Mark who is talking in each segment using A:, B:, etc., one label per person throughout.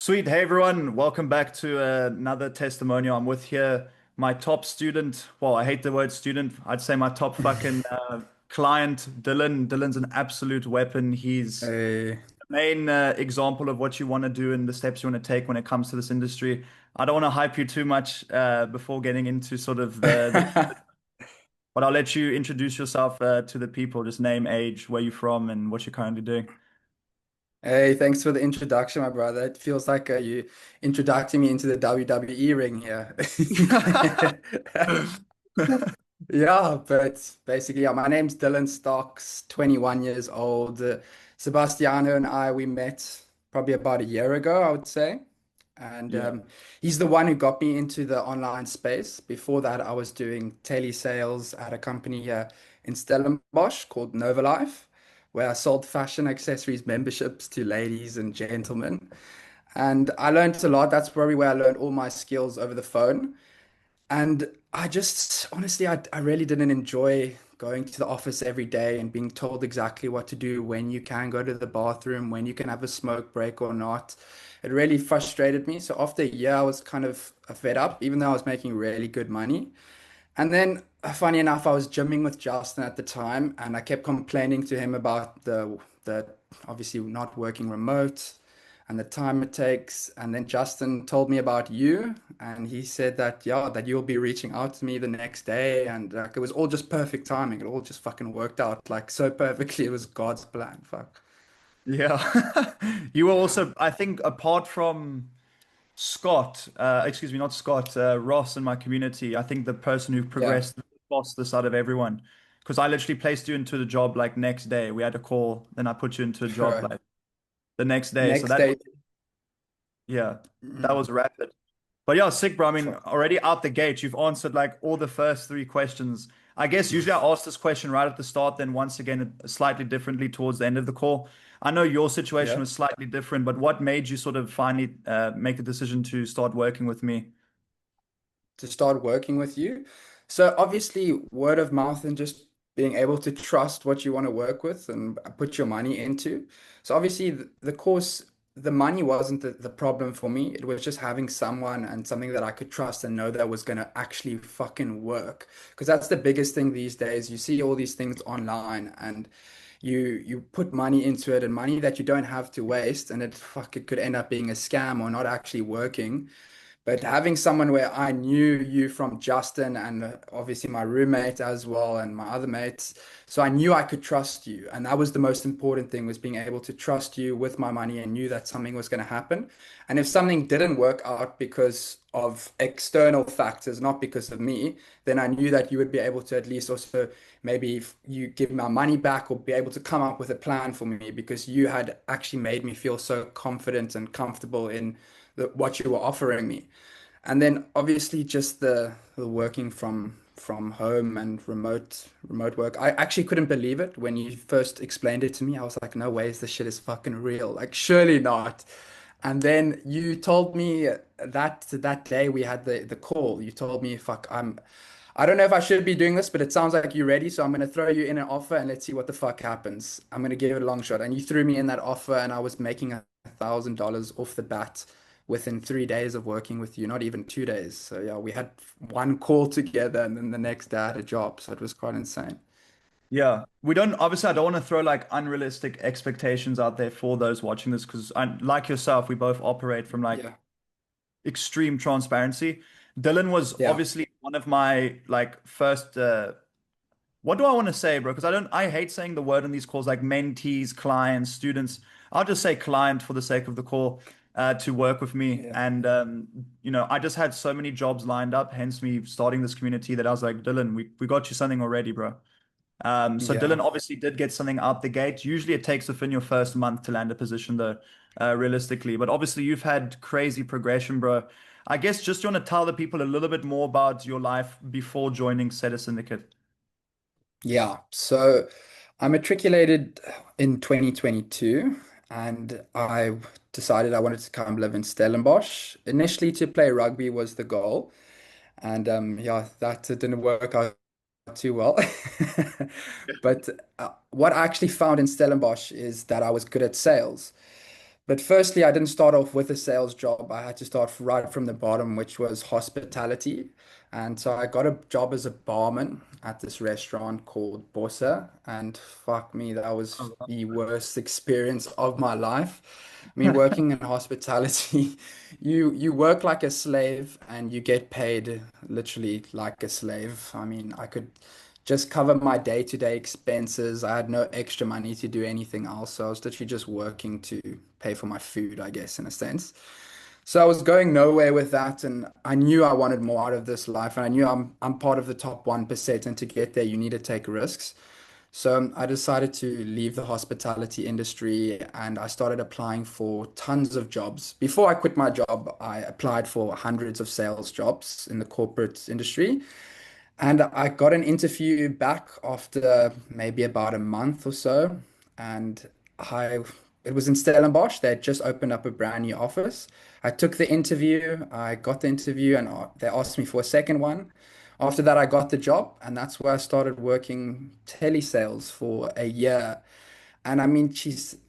A: Sweet. Hey everyone, welcome back to another testimonial. I'm with here my top student. Well, I hate the word student. I'd say my top fucking client, Dylan. Dylan's an absolute weapon. He's
B: Uh,
A: the main example of what you want to do and the steps you want to take when it comes to this industry. I don't want to hype you too much before getting into sort of but I'll let you introduce yourself to the people. Just name, age, where you're from, and what you're currently doing.
B: hey, thanks for the introduction, my brother. It feels like you introducing me into the WWE ring here. Yeah, but basically, yeah, my name's Dylan Stocks, 21 years old. Sebastiano and I, we met probably about a year ago, I would say. And
A: Yeah,
B: he's the one who got me into the online space. Before that, I was doing telesales at a company here in Stellenbosch called Novalife, where I sold fashion accessories memberships to ladies and gentlemen. And I learned a lot. That's probably where I learned all my skills over the phone. And I just, honestly, I really didn't enjoy going to the office every day and being told exactly what to do, when you can go to the bathroom, when you can have a smoke break or not. It really frustrated me. So after a year, I was kind of fed up, even though I was making really good money. And then, funny enough, I was gymming with Justin at the time, and I kept complaining to him about the obviously not working remote and the time it takes. And then Justin told me about you, and he said that yeah, that you'll be reaching out to me the next day, and it was all just perfect timing. It all just fucking worked out like so perfectly. It was God's plan. Fuck.
A: yeah. You were
B: Yeah.
A: also, I think, apart from Scott, excuse me, not Scott, Ross in my community. I think the person who
B: Yeah.
A: progressed the fastest out of everyone. Because I literally placed you into the job like next day. We had a call, then I put you into a job like the next day. So
B: Next
A: that,
B: day.
A: yeah, that
B: Mm,
A: was rapid. But yeah, sick, bro. I mean,
B: fuck.
A: already out the gate, you've answered like all the first three questions. I guess usually I ask this question right at the start, then once again, slightly differently towards the end of the call. I know your situation
B: Yeah.
A: was slightly different, but what made you sort of finally make the decision to start working with me?
B: To start working with you. So obviously word of mouth and just being able to trust what you want to work with and put your money into. So obviously the course, the money wasn't the problem for me. It was just having someone and something that I could trust and know that was going to actually fucking work. Because that's the biggest thing these days. You see all these things online and you put money into it and money that you don't have to waste and it could end up being a scam or not actually working. But having someone where I knew you from Justin and obviously my roommate as well and my other mates, so I knew I could trust you. And that was the most important thing was being able to trust you with my money and knew that something was going to happen. And if something didn't work out because of external factors, not because of me, then I knew that you would be able to at least also maybe if you give my money back or be able to come up with a plan for me because you had actually made me feel so confident and comfortable in what you were offering me. And then obviously just the working from home and remote work. I actually couldn't believe it when you first explained it to me. I was like, no ways, this shit is fucking real. Like, surely not. And then you told me that day we had the call. You told me, fuck, I don't know if I should be doing this, but it sounds like you're ready. So I'm gonna throw you in an offer and let's see what the fuck happens. I'm gonna give it a long shot. And you threw me in that offer and I was making $1,000 off the bat within 3 days of working with you, not even 2 days. So yeah, we had one call together and then the next day I had a job. So it was quite insane.
A: Yeah, we don't obviously I don't want to throw like unrealistic expectations out there for those watching this because I like yourself, we both operate from like
B: Yeah.
A: extreme transparency. Dylan was
B: Yeah.
A: obviously one of my like first what do I want to say, bro? Because I hate saying the word in these calls like mentees, clients, students. I'll just say client for the sake of the call to work with me.
B: Yeah.
A: And, I just had so many jobs lined up, hence me starting this community that I was like, Dylan, we got you something already, bro. So
B: Yeah.
A: Dylan obviously did get something out the gate. Usually it takes within your first month to land a position, though, realistically. But obviously you've had crazy progression, bro. I guess just you want to tell the people a little bit more about your life before joining Setter Syndicate.
B: Yeah. So I matriculated in 2022 and I decided I wanted to come live in Stellenbosch. Initially to play rugby was the goal. And yeah, that didn't work out too well. But what I actually found in Stellenbosch is that I was good at sales. But firstly, I didn't start off with a sales job. I had to start right from the bottom, which was hospitality. And so I got a job as a barman at this restaurant called Bossa. And fuck me, that was
A: Oh,
B: the worst experience of my life. I mean, working in hospitality, you work like a slave and you get paid literally like a slave. I mean, I could just cover my day-to-day expenses. I had no extra money to do anything else. So I was literally just working to pay for my food, I guess, in a sense. So I was going nowhere with that, and I knew I wanted more out of this life, and I knew I'm part of the top 1%, and to get there, you need to take risks. So I decided to leave the hospitality industry and I started applying for tons of jobs. Before I quit my job, I applied for hundreds of sales jobs in the corporate industry. And I got an interview back after maybe about a month or so. And I it was in Stellenbosch. They had just opened up a brand new office. I took the interview, I got the interview, and they asked me for a second one. After that, I got the job, and that's where I started working telesales for a year. And I mean,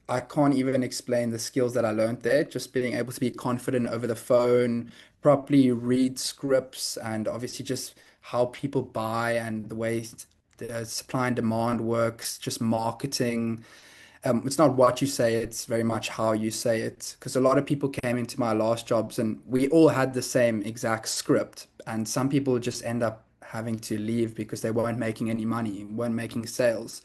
B: I can't even explain the skills that I learned there. Just being able to be confident over the phone, properly read scripts, and obviously just how people buy and the way the supply and demand works, just marketing. It's not what you say, it's very much how you say it. Because a lot of people came into my last jobs and we all had the same exact script. And some people just end up having to leave because they weren't making any money, weren't making sales.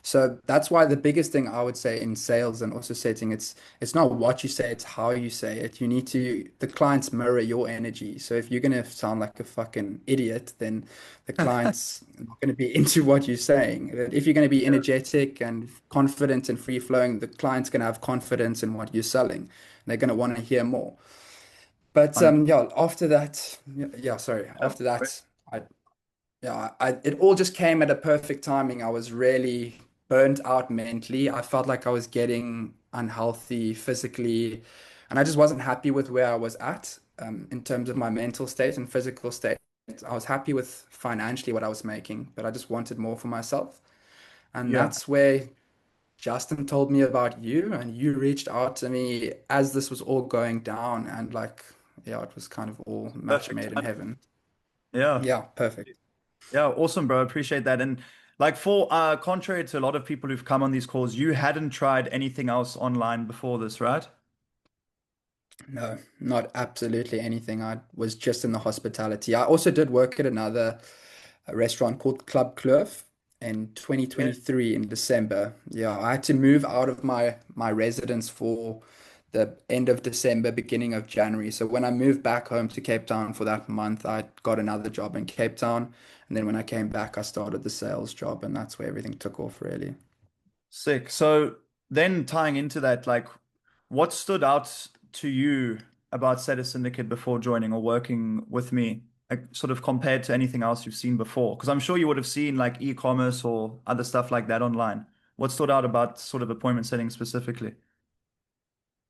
B: So that's why the biggest thing I would say in sales and also setting, it's not what you say, it's how you say it. You need to the clients mirror your energy. So if you're gonna sound like a fucking idiot, then the client's not gonna be into what you're saying. But if you're gonna be energetic and confident and free flowing, the client's gonna have confidence in what you're selling. They're gonna want to hear more. But yeah, after that, yeah, sorry, after that, I yeah, it all just came at a perfect timing. I was really burnt out mentally. I felt like I was getting unhealthy physically, and I just wasn't happy with where I was at in terms of my mental state and physical state. I was happy with financially what I was making, but I just wanted more for myself. And
A: Yeah,
B: that's where Justin told me about you, and you reached out to me as this was all going down, and like, yeah, it was kind of all match
A: perfect
B: made in
A: timing.
B: heaven.
A: Yeah.
B: Yeah, perfect.
A: Yeah, awesome, bro. Appreciate that. And like for contrary to a lot of people who've come on these calls, you hadn't tried anything else online before this, right?
B: No, not absolutely anything. I was just in the hospitality. I also did work at another restaurant called Club Kloof in
A: Yeah.
B: 2023 in December. Yeah, I had to move out of my residence for the end of December, beginning of January. So when I moved back home to Cape Town for that month, I got another job in Cape Town. And then when I came back, I started the sales job, and that's where everything took off, really.
A: Sick. So then tying into that, like what stood out to you about Setter Syndicate before joining or working with me, like, sort of compared to anything else you've seen before? Because I'm sure you would have seen like e-commerce or other stuff like that online. What stood out about sort of appointment setting specifically?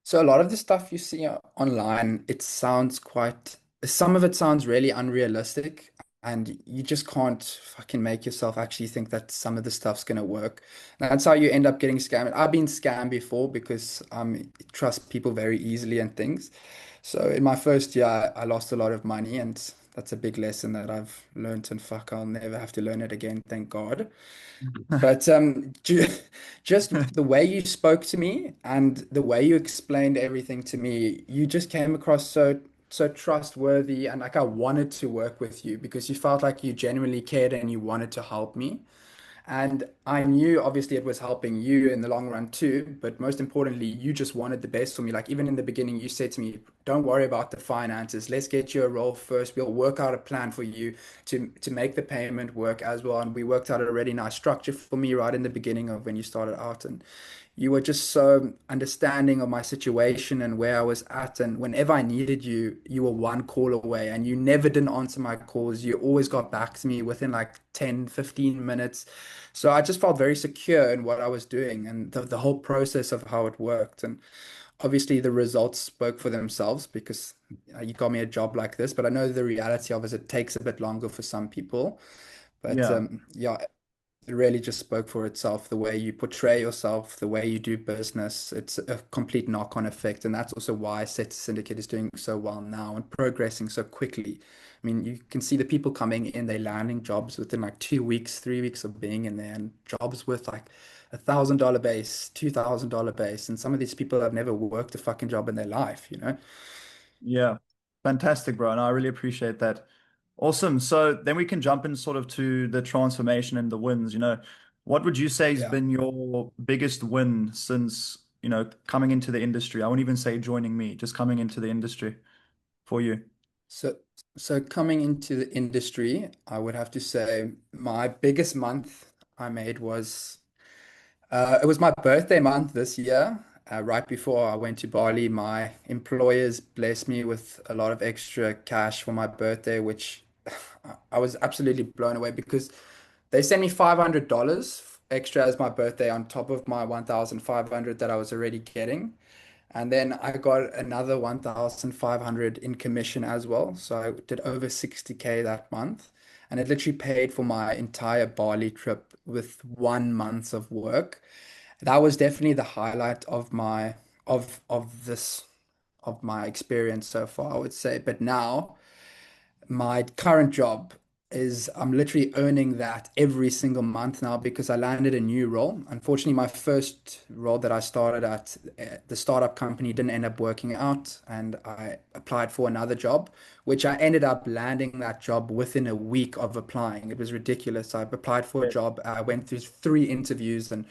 B: So a lot of the stuff you see online, it sounds quite, some of it sounds really unrealistic, and you just can't fucking make yourself actually think that some of the stuff's gonna work. And that's how you end up getting scammed. I've been scammed before because trust people very easily and things. So in my first year, I lost a lot of money, and that's a big lesson that I've learned, and fuck, I'll never have to learn it again, thank God. But just the way you spoke to me and the way you explained everything to me, you just came across so trustworthy, and like I wanted to work with you because you felt like you genuinely cared and you wanted to help me. And I knew obviously it was helping you in the long run too, but most importantly, you just wanted the best for me. Like even in the beginning, you said to me, "Don't worry about the finances. Let's get you a role first. We'll work out a plan for you to make the payment work as well." And we worked out a really nice structure for me right in the beginning of when you started out. And you were just so understanding of my situation and where I was at. And whenever I needed you, you were one call away and you never didn't answer my calls. You always got back to me within like 10, 15 minutes. So I just felt very secure in what I was doing and the whole process of how it worked. And obviously the results spoke for themselves because you got me a job like this. But I know the reality of it, is it takes a bit longer for some people. But
A: Yeah.
B: yeah, it really just spoke for itself. The way you portray yourself, the way you do business, it's a complete knock-on effect. And that's also why Setter Syndicate is doing so well now and progressing so quickly. I mean, you can see the people coming in, they're landing jobs within like 2 weeks, 3 weeks of being in there, and jobs with like $1,000 base, $2,000 base. And some of these people have never worked a fucking job in their life, you know?
A: Yeah. Fantastic, bro. And I really appreciate that. Awesome. So then we can jump in sort of to the transformation and the wins. What would you say has
B: Yeah.
A: been your biggest win since, coming into the industry? I won't even say joining me, just coming into the industry for you.
B: So, so coming into the industry, I would have to say my biggest month I made was it was my birthday month this year. Right before I went to Bali, my employers blessed me with a lot of extra cash for my birthday, which I was absolutely blown away because they sent me $500 extra as my birthday on top of my 1,500 that I was already getting. And then I got another 1,500 in commission as well. So I did over 60K that month. And it literally paid for my entire Bali trip with 1 month of work. That was definitely the highlight of my experience so far, I would say. But now my current job is I'm literally earning that every single month now because I landed a new role. Unfortunately, my first role that I started at, the startup company, didn't end up working out, and I applied for another job, which I ended up landing that job within a week of applying. It was ridiculous. I applied for a
A: Yeah.
B: job, I went through 3 interviews, and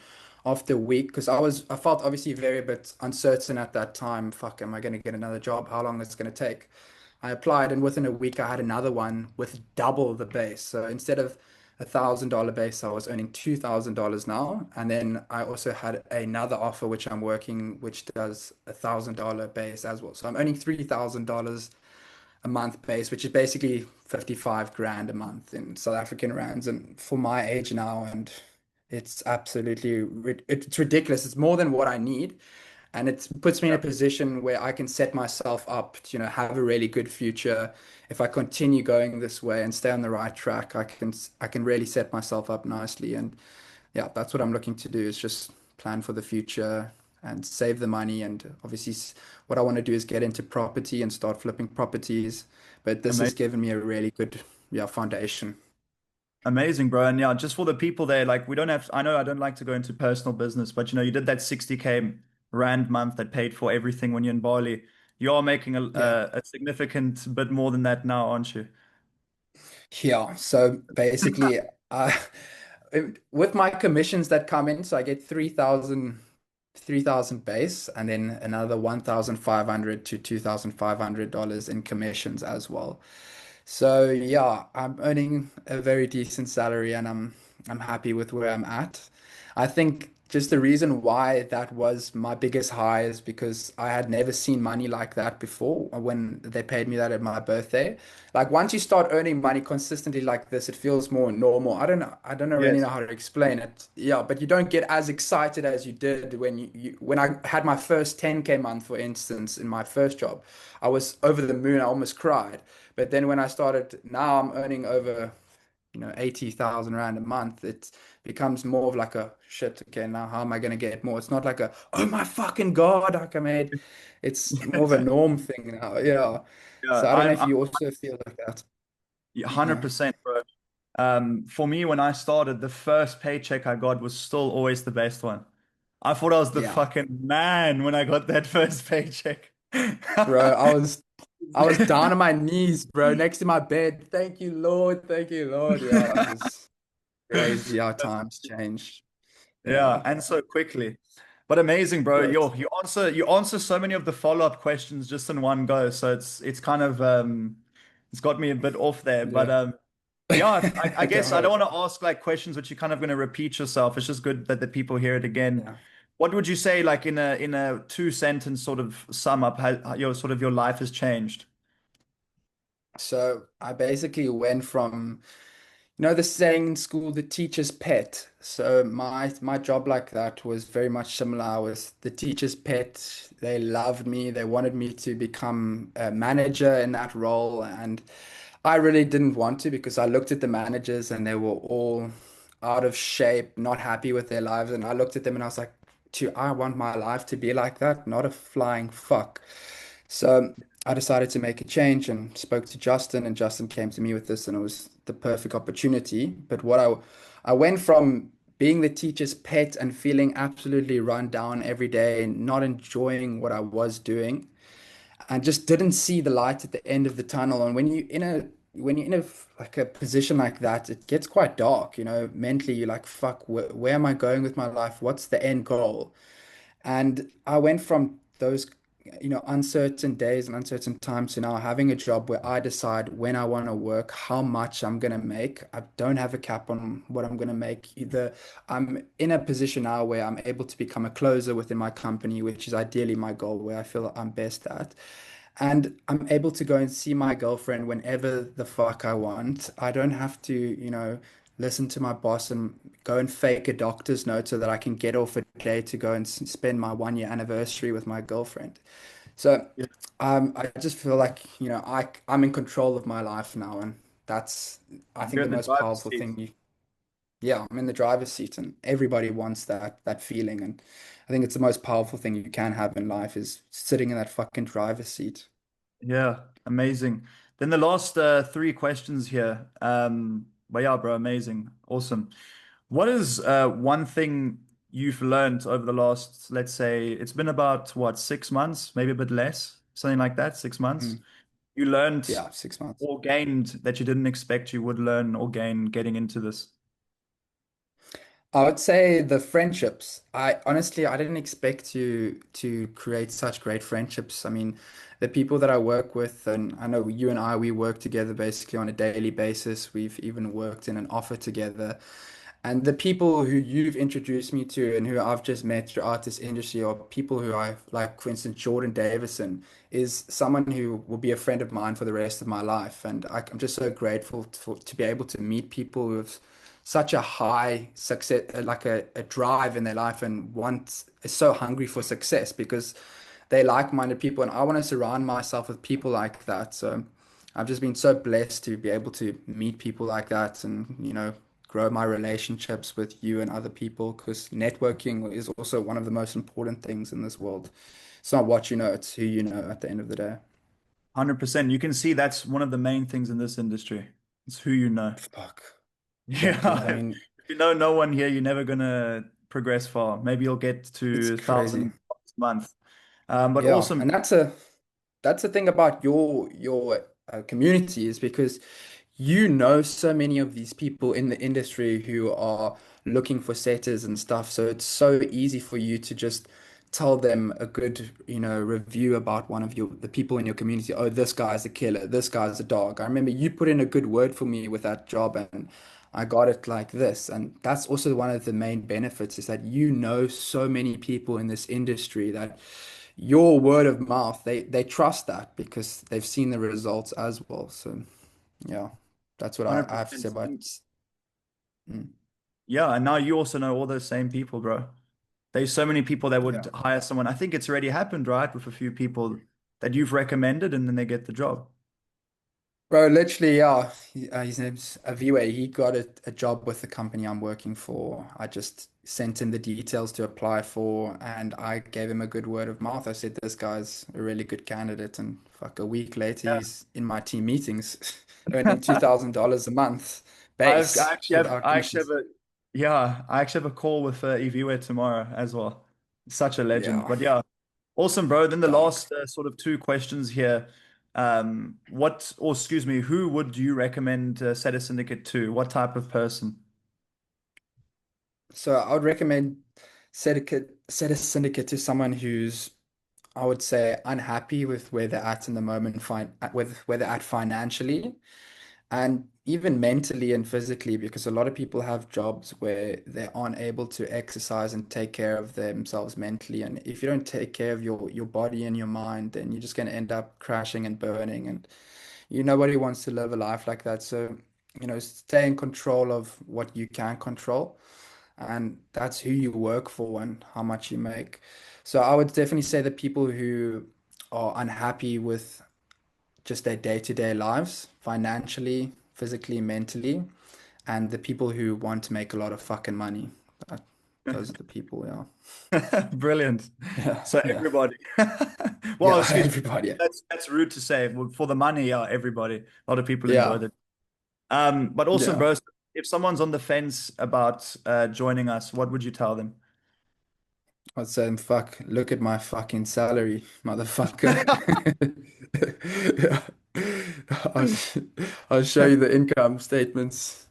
B: after a week, because I felt obviously very bit uncertain at that time. Fuck, am I going to get another job? How long is it going to take? I applied, and within a week, I had another one with double the base. So instead of $1,000 base, I was earning $2,000 now. And then I also had another offer, which I'm working, which does $1,000 base as well. So I'm earning $3,000 a month base, which is basically 55 grand a month in South African rands. And for my age now, and it's absolutely, it's ridiculous. It's more than what I need. And it puts me in a position where I can set myself up to, have a really good future. If I continue going this way and stay on the right track, I can really set myself up nicely. And yeah, that's what I'm looking to do is just plan for the future and save the money. And obviously, what I want to do is get into property and start flipping properties. But this has
A: Amazing.
B: given me a really good, yeah, foundation.
A: Amazing, bro. And yeah, just for the people there, like we don't have, I know I don't like to go into personal business, but you did that 60K rand month that paid for everything when you're in Bali. You are making a,
B: Yeah.
A: a, a significant bit more than that now, aren't you?
B: Yeah. So basically, with my commissions that come in, so I get 3,000 base and then another 1,500 to $2,500 in commissions as well. So yeah, I'm earning a very decent salary and I'm happy with where I'm at. I think just the reason why that was my biggest high is because I had never seen money like that before when they paid me that at my birthday. Like once you start earning money consistently like this, it feels more normal. I don't really know
A: Yes.
B: how to explain it. Yeah, but you don't get as excited as you did when when I had my first 10K month, for instance, in my first job. I was over the moon. I almost cried. But then when I started, now I'm earning over, 80,000 rand a month. It becomes more of like a shit. Okay, now how am I going to get more? It's not like a, oh my fucking God, like I made. It's more of a norm thing now. Yeah.
A: Yeah,
B: So I don't know
A: I'm
B: if you also feel like that. Yeah.
A: 100%, bro. For me, when I started, the first paycheck I got was still always the best one. I thought I was the
B: Yeah.
A: fucking man when I got that first paycheck.
B: Bro, I was down on my knees, bro, next to my bed. Thank you, Lord. Thank you, Lord. Yeah, it was crazy how times changed.
A: Yeah,
B: Yeah.
A: and so quickly. But amazing, bro.
B: But
A: You answer so many of the follow-up questions just in one go. So it's kind of it's got me a bit off there. But
B: yeah.
A: yeah, I
B: Don't
A: guess I don't
B: worry.
A: want to ask like questions which you're kind of going to repeat yourself. It's just good that the people hear it again.
B: Yeah.
A: What would you say, like in a two-sentence sort of sum up, how your sort of your life has changed?
B: So I basically went from, the saying in school, the teacher's pet. So my job like that was very much similar. I was the teacher's pet. They loved me. They wanted me to become a manager in that role, and I really didn't want to because I looked at the managers and they were all out of shape, not happy with their lives. And I looked at them and I was like, "Do I want my life to be like that? Not a flying fuck." So I decided to make a change and spoke to Justin, and Justin came to me with this, and it was the perfect opportunity. But I went from being the teacher's pet and feeling absolutely run down every day and not enjoying what I was doing and just didn't see the light at the end of the tunnel. And when you're in a like a position like that, it gets quite dark, you know, mentally you're like, fuck, where am I going with my life? What's the end goal? And I went from those, you know, uncertain days and uncertain times to now having a job where I decide when I want to work, how much I'm going to make. I don't have a cap on what I'm going to make. Either I'm in a position now where I'm able to become a closer within my company, which is ideally my goal, where I feel I'm best at. And I'm able to go and see my girlfriend whenever the fuck I want. I don't have to, you know, listen to my boss and go and fake a doctor's note so that I can get off a day to go and spend my 1 year anniversary with my girlfriend. So
A: Yeah.
B: I just feel like, you know, I'm in control of my life now. And that's, I think,
A: You're
B: the
A: in the
B: most
A: driver's
B: powerful
A: seat.
B: thing yeah, I'm in the driver's seat and everybody wants that feeling. And I think it's the most powerful thing you can have in life is sitting in that fucking driver's seat.
A: Yeah, amazing. Then the last three questions here. But yeah, bro, amazing. Awesome. What is one thing you've learned over the last, let's say, it's been about what, 6 months, maybe a bit less, something like that, 6 months.
B: Mm.
A: You learned
B: Yeah, 6 months.
A: or gained that you didn't expect you would learn or gain getting into this?
B: I would say the friendships. I honestly I didn't expect to create such great friendships. I mean, the people that I work with, and I know you and I, we work together basically on a daily basis. We've even worked in an offer together. And the people who you've introduced me to and who I've just met throughout this industry are people who I like, for instance, Jordan Davison is someone who will be a friend of mine for the rest of my life. And I'm just so grateful to be able to meet people with such a high success, like a drive in their life and is so hungry for success because they like-minded people. And I want to surround myself with people like that. So I've just been so blessed to be able to meet people like that and, you know, grow my relationships with you and other people because networking is also one of the most important things in this world. It's not what you know, it's who you know at the end of the day.
A: 100%. You can see that's one of the main things in this industry. It's who you know.
B: Fuck, exactly.
A: Yeah.
B: I mean,
A: If you know no one here, you're never gonna progress far. Maybe you'll get
B: it's
A: to
B: crazy.
A: 1,000 a month. But
B: Yeah,
A: awesome.
B: and that's the thing about your community is because you know so many of these people in the industry who are looking for setters and stuff. So it's so easy for you to just tell them a good, you know, review about one of the people in your community. Oh, this guy's a killer. This guy's a dog. I remember you put in a good word for me with that job and I got it like this. And that's also one of the main benefits is that you know so many people in this industry that your word of mouth, they trust that because they've seen the results as well. So yeah, that's what I have to say
A: 100%.
B: about.
A: And
B: Mm,
A: yeah, and now you also know all those same people, bro. There's so many people that would
B: yeah.
A: hire someone. I think it's already happened, right? With a few people that you've recommended and then they get the job.
B: Bro, literally, yeah. His name's Aviwe. He got a job with the company I'm working for. I just sent him the details to apply for, and I gave him a good word of mouth. I said, this guy's a really good candidate. And fuck, a week later,
A: Yeah.
B: he's in my team meetings, earning $2,000 a month base without
A: I actually have
B: commissions.
A: a, yeah, I actually have a call with Iviwe tomorrow as well. Such a legend.
B: Yeah,
A: But yeah, awesome, bro. Then the
B: dog.
A: last sort of two questions here. Or excuse me, who would you recommend Setter Syndicate to? What type of person?
B: So I would recommend set a syndicate to someone who's, I would say, unhappy with where they're at in the moment, with where they're at financially and even mentally and physically, because a lot of people have jobs where they aren't able to exercise and take care of themselves mentally. And if you don't take care of your body and your mind, then you're just going to end up crashing and burning. And nobody wants to live a life like that. So, stay in control of what you can control and that's who you work for and how much you make. So I would definitely say that people who are unhappy with just their day-to-day lives, financially, physically, mentally, and the people who want to make a lot of fucking money. That, those are the people, yeah.
A: Brilliant.
B: Yeah,
A: So
B: yeah.
A: everybody. Well,
B: Yeah,
A: excuse me.
B: everybody. Yeah.
A: That's rude to say. Well, for the money, yeah, everybody. A lot of people enjoy
B: Yeah.
A: that. But awesome,
B: Yeah.
A: bro. If someone's on the fence about joining us, what would you tell them?
B: I'd say, fuck, look at my fucking salary, motherfucker. Yeah. I'll, sh- I'll show you the income statements.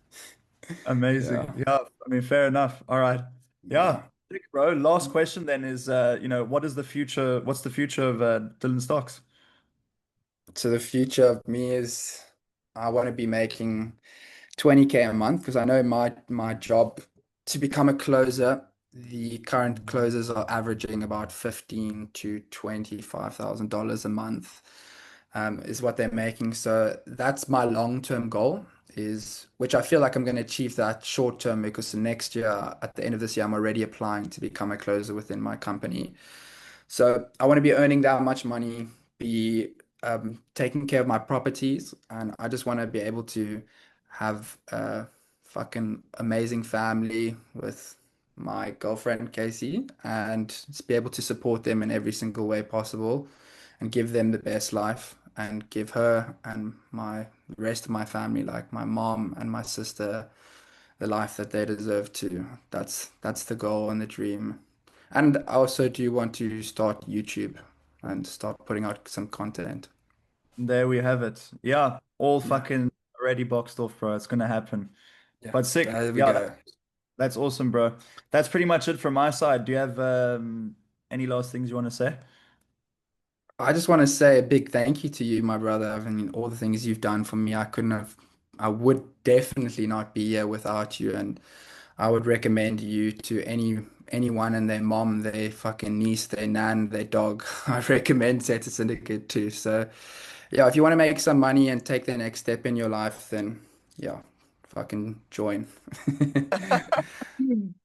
A: Amazing.
B: Yeah.
A: Yeah, I mean, fair enough. All right.
B: Yeah.
A: Yeah, sick, bro. Last question then is, what is the future? What's the future of Dylan Stocks?
B: So the future of me is I want to be making 20K a month because I know my job to become a closer, the current closers are averaging about 15 to $25,000 a month, is what they're making. So that's my long-term goal, is which I feel like I'm going to achieve that short term because the next year, at the end of this year, I'm already applying to become a closer within my company. So I want to be earning that much money, be taking care of my properties, and I just want to be able to have a fucking amazing family with my girlfriend Casey, and just be able to support them in every single way possible, and give them the best life, and give her and my the rest of my family, like my mom and my sister, the life that they deserve to. That's the goal and the dream. And I also do want to start YouTube and start putting out some content.
A: There we have it. Yeah, all
B: Yeah.
A: fucking already boxed off, bro. It's gonna happen.
B: Yeah.
A: But sick.
B: There we
A: Yeah,
B: go.
A: that's awesome, bro. That's pretty much it from my side. Do you have any last things you want to say?
B: I just want to say a big thank you to you, my brother. I mean, all the things you've done for me, I would definitely not be here without you. And I would recommend you to anyone and their mom, their fucking niece, their nan, their dog. I recommend Setter Syndicate too. So yeah, if you want to make some money and take the next step in your life, then yeah, fucking join.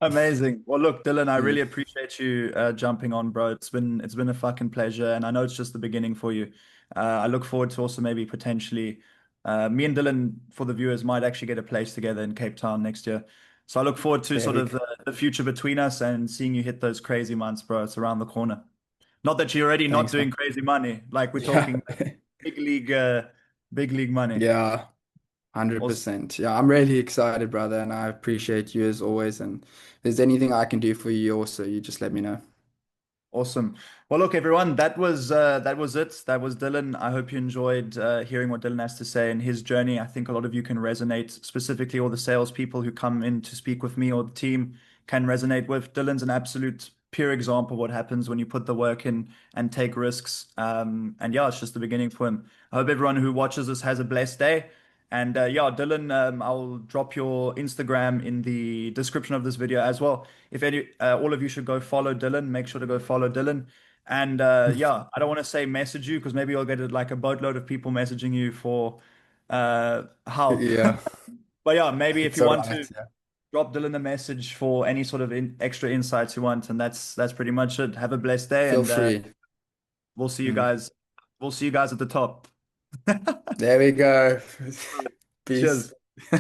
A: Amazing. Well, look, Dylan, I
B: Mm,
A: really appreciate you jumping on, bro. It's been a fucking pleasure, and I know it's just the beginning for you. I look forward to also maybe potentially me and Dylan, for the viewers, might actually get a place together in Cape Town next year. So I look forward to
B: there
A: sort
B: we
A: of
B: go.
A: the future between us and seeing you hit those crazy months, bro. It's around the corner. Not that you're already not
B: Thanks, man.
A: doing crazy money, like we're
B: Yeah.
A: talking big league, big league money.
B: Yeah,
A: Awesome.
B: 100%. Yeah, I'm really excited, brother, and I appreciate you as always. And if there's anything I can do for you also, you just let me know.
A: Awesome. Well, look, everyone, that was it. That was Dylan. I hope you enjoyed hearing what Dylan has to say and his journey. I think a lot of you can resonate, specifically all the salespeople who come in to speak with me or the team can resonate with. Dylan's an absolute pure example of what happens when you put the work in and take risks. And yeah, it's just the beginning for him. I hope everyone who watches this has a blessed day. And yeah, Dylan, I'll drop your Instagram in the description of this video as well. If any, all of you should go follow Dylan. Make sure to go follow Dylan. And yeah, I don't want to say message you because maybe you'll get like a boatload of people messaging you for help.
B: Yeah,
A: But yeah, maybe if
B: it's
A: you
B: all
A: want
B: right.
A: to
B: Yeah.
A: drop Dylan a message for any sort of extra insights you want, and that's pretty much it. Have a blessed day,
B: Feel
A: and
B: free.
A: we'll see you
B: Mm.
A: guys. We'll see you guys at the top.
B: There we go.
A: Cheers.
B: Peace.